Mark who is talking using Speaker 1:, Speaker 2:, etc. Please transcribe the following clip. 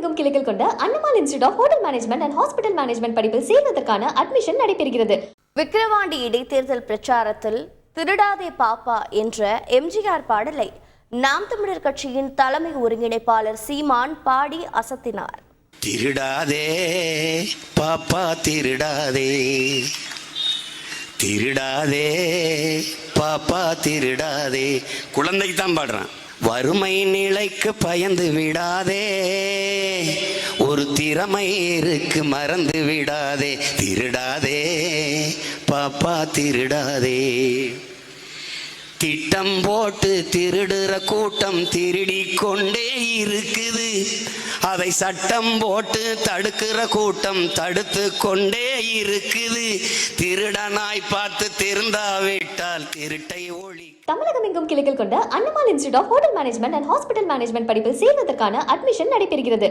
Speaker 1: தமிழகமெங்கும் கிளைகள் கொண்ட Annamalai institute of hotel management and hospital management படிப்பில் சேர்வதற்கான அட்மிஷன் நடைபெறுகிறது.
Speaker 2: விக்கிரவாண்டி இடைத்தேர்தல் பிரச்சாரத்தில் திருடாதே பாப்பா என்ற எம்ஜிஆர் பாடலை நாம் தமிழர் கட்சியின் தலைமை ஒருங்கிணைப்பாளர் சீமான் பாடி அசத்தினார்.
Speaker 3: திருடாதே பாப்பா திருடாதே, திருடாதே பாப்பா திருடாதே. குழந்தைக்கு தான் பாடுறான். வறுமை நிலைக்கு பயந்து விடாதே, ஒரு திறமை இருக்கு மறந்து விடாதே. திருடாதே பாப்பா திருடாதே. திட்டம் போட்டு திருடுற கூட்டம் திருடி கொண்டே இருக்குது, அதை சட்டம் போட்டு தடுக்கிற கூட்டம் தடுத்து கொண்டே இருக்குது. திருடனாய் பார்த்து திருந்தாவிட்டால் திருட்டை ஒளி.
Speaker 1: தமிழகமெங்கும் கிளைகள் கொண்ட Annamalai institute of hotel management and hospital management படிப்பில் சேர்வதற்கான அட்மிஷன் நடைபெறுகிறது.